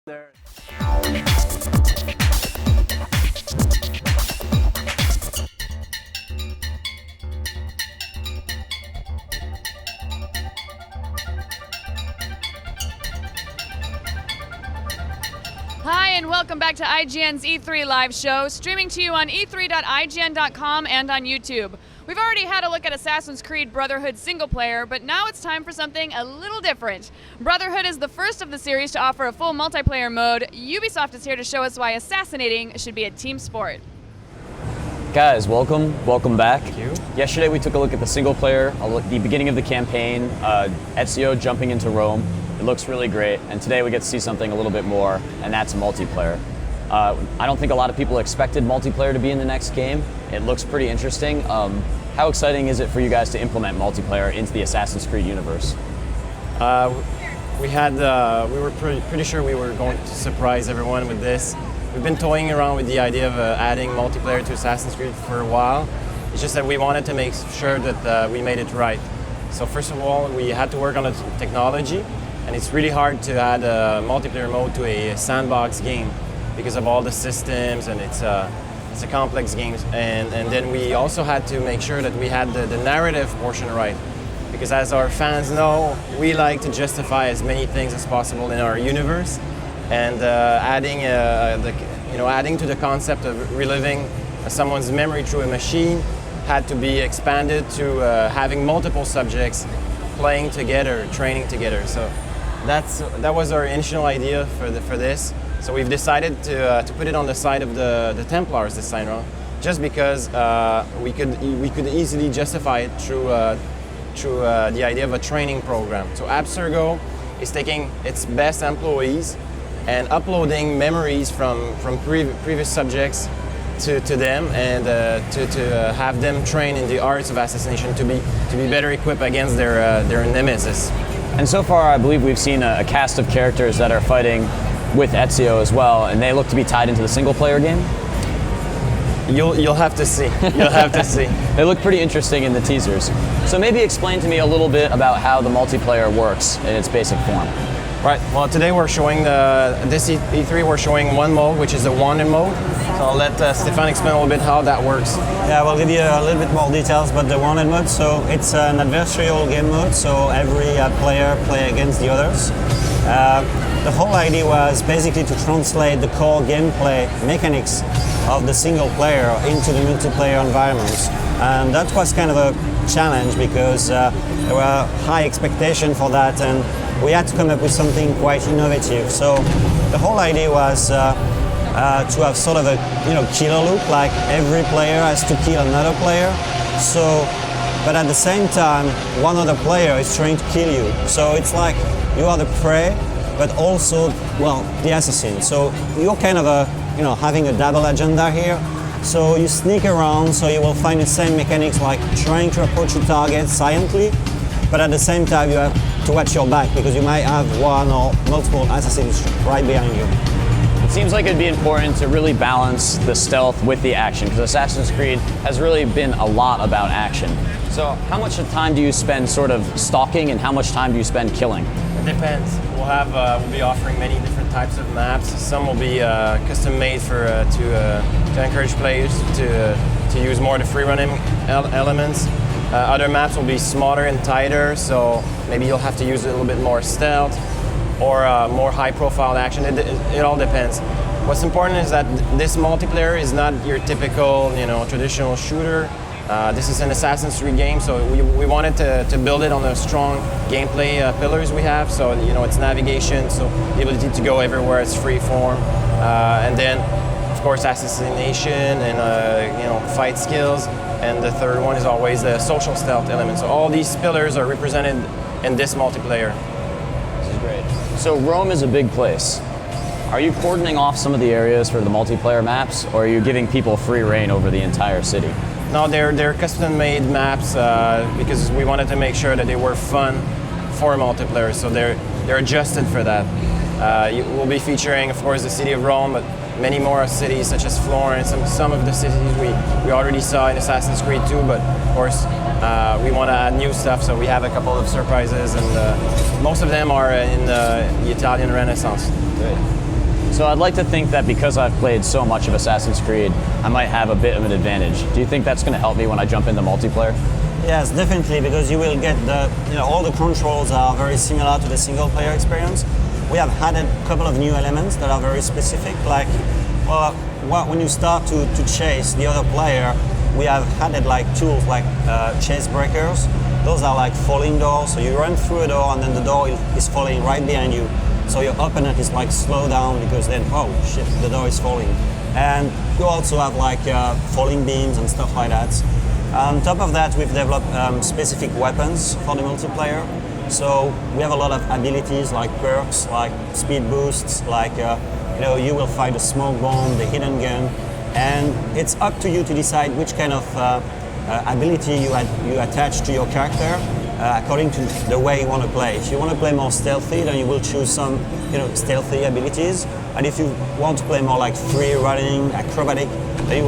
there. Hi, and welcome back to IGN's E3 live show, streaming to you on e3.ign.com and on YouTube. We've already had a look at Assassin's Creed Brotherhood single player, but now it's time for something a little different. Brotherhood is the first of the series to offer a full multiplayer mode. Ubisoft is here to show us why assassinating should be a team sport. Guys, welcome back. Thank you. Yesterday we took a look at the single player, the beginning of the campaign, Ezio jumping into Rome. It looks really great, and today we get to see something a little bit more, and that's multiplayer. I don't think a lot of people expected multiplayer to be in the next game. It looks pretty interesting. How exciting is it for you guys to implement multiplayer into the Assassin's Creed universe? We were pretty sure we were going to surprise everyone with this. We've been toying around with the idea of adding multiplayer to Assassin's Creed for a while. It's just that we wanted to make sure that we made it right. So first of all, we had to work on the technology, and it's really hard to add a multiplayer mode to a sandbox game because of all the systems, and it's a complex game. And then we also had to make sure that we had the narrative portion right, because as our fans know, we like to justify as many things as possible in our universe, and adding to the concept of reliving someone's memory through a machine had to be expanded to having multiple subjects playing together, training together. So that was our initial idea for this. So we've decided to put it on the side of the Templars this time around, just because we could easily justify it through the idea of a training program. So Abstergo is taking its best employees and uploading memories from previous subjects to them, and to have them train in the arts of assassination to be better equipped against their nemesis. And so far, I believe we've seen a cast of characters that are fighting with Ezio as well, and they look to be tied into the single-player game. You'll have to see. You'll have to see. They look pretty interesting in the teasers. So maybe explain to me a little bit about how the multiplayer works in its basic form. Right. Well, today we're showing this E3. We're showing one mode, which is the wanted mode. So I'll let Stefan explain a little bit how that works. Yeah, we'll give you a little bit more details about the wanted mode. So it's an adversarial game mode. So every player play against the others. The whole idea was basically to translate the core gameplay mechanics of the single player into the multiplayer environments. And that was kind of a challenge because there were high expectations for that, and we had to come up with something quite innovative. So the whole idea was to have sort of a killer loop, like every player has to kill another player. So, but at the same time, one other player is trying to kill you. So it's like you are the prey, but also, well, the assassin. So you're kind of having a double agenda here. So you sneak around, so you will find the same mechanics like trying to approach your target silently, but at the same time you have to watch your back because you might have one or multiple assassins right behind you. It seems like it'd be important to really balance the stealth with the action, because Assassin's Creed has really been a lot about action. So how much time do you spend sort of stalking, and how much time do you spend killing? It depends. We'll be offering many different types of maps. Some will be custom made to encourage players to use more of the free running elements. Other maps will be smaller and tighter, so maybe you'll have to use a little bit more stealth or more high profile action. It all depends. What's important is that this multiplayer is not your typical traditional shooter. This is an Assassin's Creed game, so we wanted to build it on the strong gameplay pillars we have. So it's navigation, so the ability to go everywhere, it's free form, and then of course assassination and fight skills. And the third one is always the social stealth element. So all these pillars are represented in this multiplayer. This is great. So Rome is a big place. Are you cordoning off some of the areas for the multiplayer maps, or are you giving people free reign over the entire city? No, they're custom-made maps because we wanted to make sure that they were fun for multiplayer. So they're adjusted for that. We'll be featuring, of course, the city of Rome, but many more cities such as Florence, and some of the cities we already saw in Assassin's Creed 2, but of course we want to add new stuff, so we have a couple of surprises, and most of them are in the Italian Renaissance. Great. So I'd like to think that because I've played so much of Assassin's Creed, I might have a bit of an advantage. Do you think that's going to help me when I jump into multiplayer? Yes, definitely, because you will get all the controls are very similar to the single player experience. We have added a couple of new elements that are very specific, like, when you start to chase the other player, we have added like tools like chase breakers. Those are like falling doors, so you run through a door and then the door is falling right behind you. So your opponent is like slow down because then, oh shit, the door is falling. And you also have like falling beams and stuff like that. On top of that, we've developed specific weapons for the multiplayer. So we have a lot of abilities like perks, like speed boosts, like you will find a smoke bomb, the hidden gun, and it's up to you to decide which kind of ability you attach to your character according to the way you want to play. If you want to play more stealthy, then you will choose some stealthy abilities, and if you want to play more like free running, acrobatic, then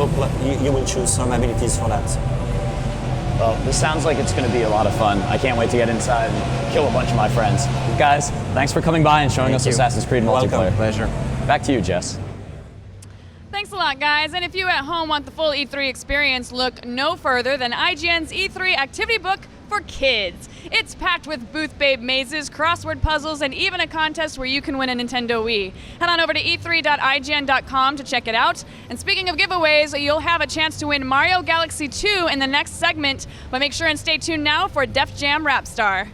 you will choose some abilities for that. Well, this sounds like it's going to be a lot of fun. I can't wait to get inside and kill a bunch of my friends. Guys, thanks for coming by and showing us Assassin's Creed multiplayer. Welcome. Pleasure. Back to you, Jess. Thanks a lot, guys. And if you at home want the full E3 experience, look no further than IGN's E3 activity book for kids. It's packed with booth babe mazes, crossword puzzles, and even a contest where you can win a Nintendo Wii. Head on over to e3.ign.com to check it out. And speaking of giveaways, you'll have a chance to win Mario Galaxy 2 in the next segment, but make sure and stay tuned now for Def Jam Rap Star.